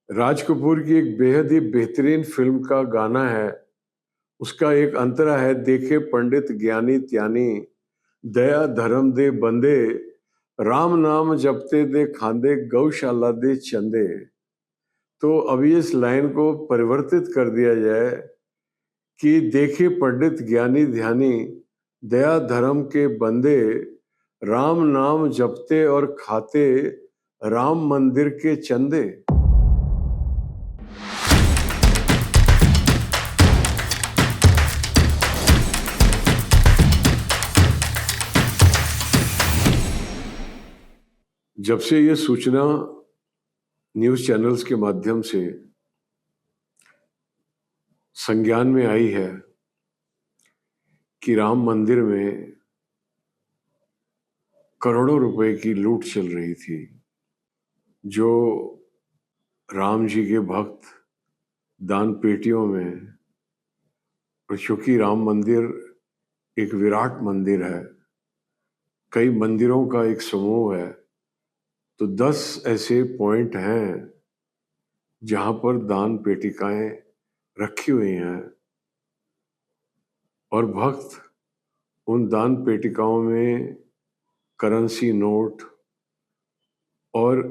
राज कपूर की एक बेहद ही बेहतरीन फ़िल्म का गाना है, उसका एक अंतरा है, देखे पंडित ज्ञानी त्यानी, दया धर्म दे बंदे, राम नाम जपते दे खांदे, गौशाला दे चंदे। तो अभी इस लाइन को परिवर्तित कर दिया जाए कि देखे पंडित ज्ञानी ध्यानी, दया धर्म के बंदे, राम नाम जपते और खाते, राम मंदिर के चंदे। जब से ये सूचना न्यूज़ चैनल्स के माध्यम से संज्ञान में आई है कि राम मंदिर में करोड़ों रुपए की लूट चल रही थी, जो राम जी के भक्त दान पेटियों में, और चूंकि राम मंदिर एक विराट मंदिर है, कई मंदिरों का एक समूह है, तो 10 ऐसे पॉइंट हैं जहां पर दान पेटिकाएं रखी हुई हैं और भक्त उन दान पेटिकाओं में करेंसी नोट और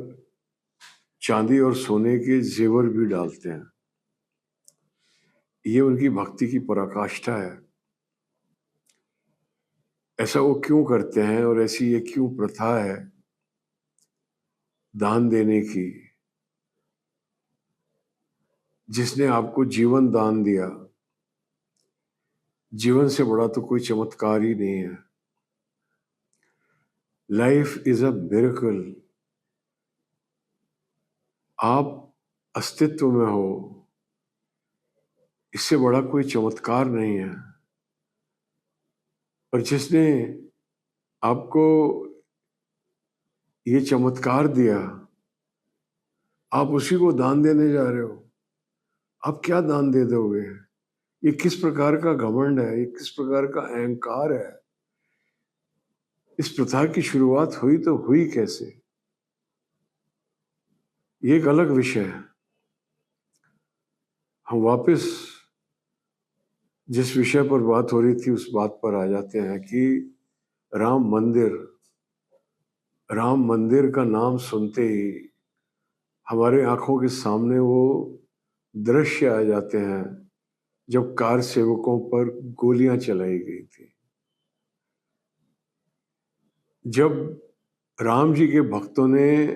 चांदी और सोने के जेवर भी डालते हैं। ये उनकी भक्ति की पराकाष्ठा है। ऐसा वो क्यों करते हैं और ऐसी ये क्यों प्रथा है दान देने की? जिसने आपको जीवन दान दिया, जीवन से बड़ा तो कोई चमत्कार ही नहीं है। Life is a miracle. आप अस्तित्व में हो, इससे बड़ा कोई चमत्कार नहीं है। और जिसने आपको ये चमत्कार दिया, आप उसी को दान देने जा रहे हो। आप क्या दान दे दोगे? ये किस प्रकार का घमंड है? ये किस प्रकार का अहंकार है? इस प्रथा की शुरुआत हुई तो हुई कैसे? ये एक अलग विषय है। हम वापस जिस विषय पर बात हो रही थी उस बात पर आ जाते हैं कि राम मंदिर का नाम सुनते ही हमारे आंखों के सामने वो दृश्य आ जाते हैं जब कार सेवकों पर गोलियां चलाई गई थी, जब राम जी के भक्तों ने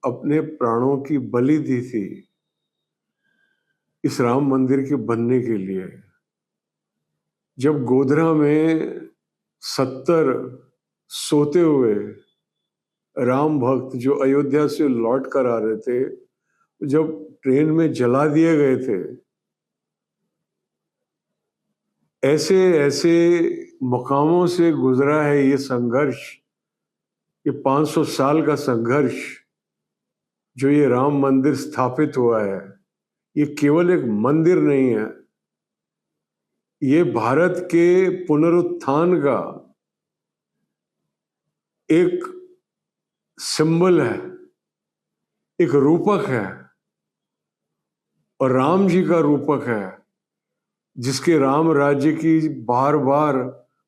अपने प्राणों की बलि दी थी इस राम मंदिर के बनने के लिए, जब गोधरा में 70 सोते हुए राम भक्त जो अयोध्या से लौट कर आ रहे थे, जब ट्रेन में जला दिए गए थे, ऐसे ऐसे मकामों से गुजरा है ये संघर्ष, ये 500 साल का संघर्ष जो ये राम मंदिर स्थापित हुआ है। ये केवल एक मंदिर नहीं है, ये भारत के पुनरुत्थान का एक सिंबल है, एक रूपक है, और राम जी का रूपक है, जिसके राम राज्य की बार बार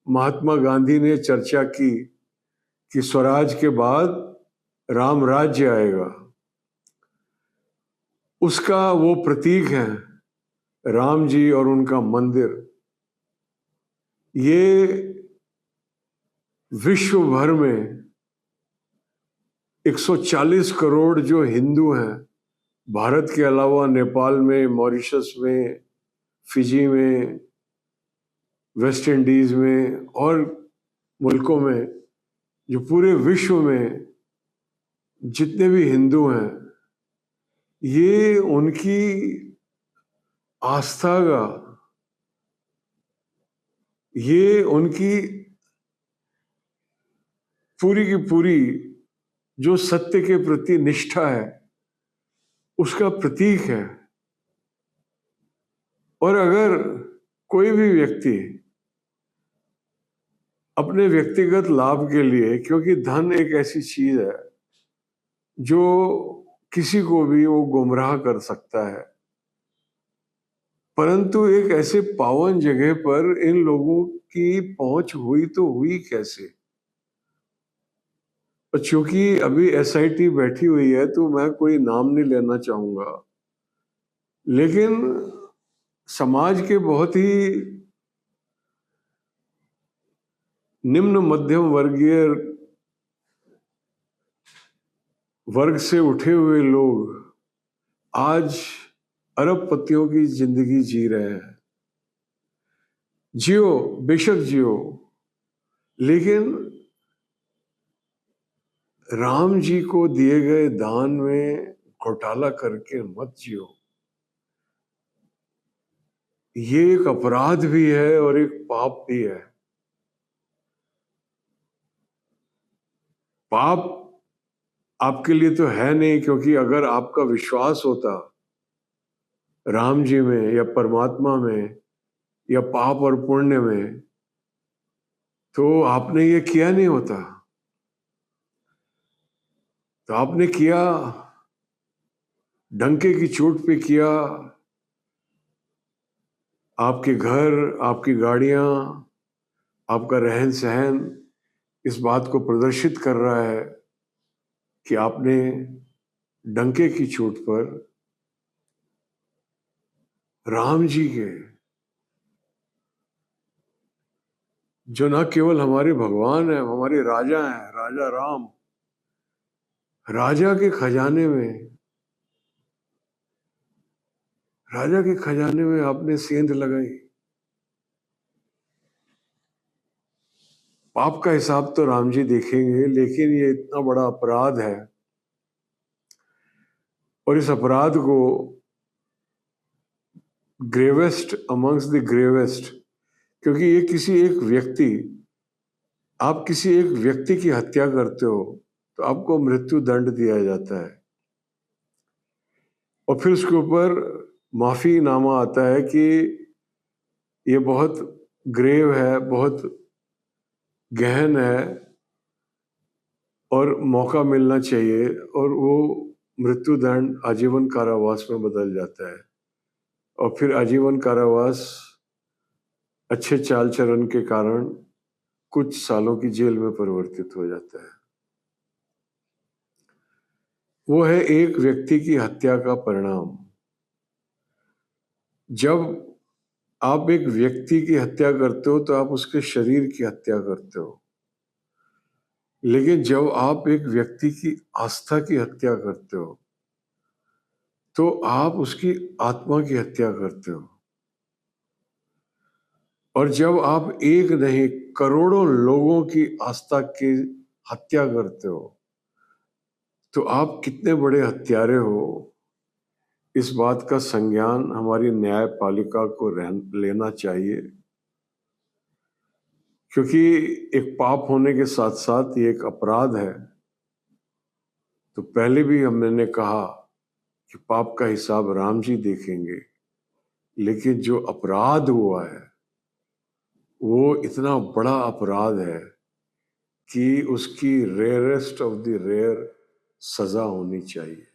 महात्मा गांधी ने चर्चा की कि स्वराज के बाद राम राज्य आएगा। उसका वो प्रतीक है राम जी और उनका मंदिर। ये विश्व भर में 140 करोड़ जो हिंदू हैं, भारत के अलावा नेपाल में, मॉरिशस में, फिजी में, वेस्ट इंडीज में और मुल्कों में, जो पूरे विश्व में जितने भी हिंदू हैं, ये उनकी आस्था का, ये उनकी पूरी की पूरी जो सत्य के प्रति निष्ठा है उसका प्रतीक है। और अगर कोई भी व्यक्ति अपने व्यक्तिगत लाभ के लिए, क्योंकि धन एक ऐसी चीज है जो किसी को भी वो गुमराह कर सकता है, परंतु एक ऐसे पावन जगह पर इन लोगों की पहुंच हुई तो हुई कैसे? और चूंकि अभी एसआईटी बैठी हुई है तो मैं कोई नाम नहीं लेना चाहूंगा, लेकिन समाज के बहुत ही निम्न मध्यम वर्गीय वर्ग से उठे हुए लोग आज अरबपतियों की जिंदगी जी रहे हैं। जियो, बेशक जियो, लेकिन राम जी को दिए गए दान में घोटाला करके मत जियो। ये एक अपराध भी है और एक पाप भी है। पाप आपके लिए तो है नहीं, क्योंकि अगर आपका विश्वास होता राम जी में या परमात्मा में या पाप और पुण्य में, तो आपने ये किया नहीं होता। तो आपने किया, डंके की चोट पे किया। आपके घर, आपकी गाड़ियां, आपका रहन सहन इस बात को प्रदर्शित कर रहा है कि आपने डंके की चोट पर राम जी के, जो न केवल हमारे भगवान है, हमारे राजा हैं, राजा राम, राजा के खजाने में, राजा के खजाने में आपने सेंध लगाई। पाप का हिसाब तो राम जी देखेंगे, लेकिन ये इतना बड़ा अपराध है, और इस अपराध को ग्रेवेस्ट अमंग्स द ग्रेवेस्ट, क्योंकि ये किसी एक व्यक्ति, आप किसी एक व्यक्ति की हत्या करते हो तो आपको मृत्यु दंड दिया जाता है, और फिर उसके ऊपर माफी नामा आता है कि ये बहुत ग्रेव है, बहुत गहन है और मौका मिलना चाहिए, और वो मृत्यु दंड आजीवन कारावास में बदल जाता है, और फिर आजीवन कारावास अच्छे चाल चलन के कारण कुछ सालों की जेल में परिवर्तित हो जाता है। वो है एक व्यक्ति की हत्या का परिणाम। जब आप एक व्यक्ति की हत्या करते हो तो आप उसके शरीर की हत्या करते हो, लेकिन जब आप एक व्यक्ति की आस्था की हत्या करते हो तो आप उसकी आत्मा की हत्या करते हो। और जब आप एक नहीं करोड़ों लोगों की आस्था की हत्या करते हो तो आप कितने बड़े हत्यारे हो, इस बात का संज्ञान हमारी न्यायपालिका को लेना चाहिए, क्योंकि एक पाप होने के साथ साथ ये एक अपराध है। तो पहले भी हमने कहा कि पाप का हिसाब राम जी देखेंगे, लेकिन जो अपराध हुआ है वो इतना बड़ा अपराध है कि उसकी रेयरेस्ट ऑफ द रेयर सजा होनी चाहिए।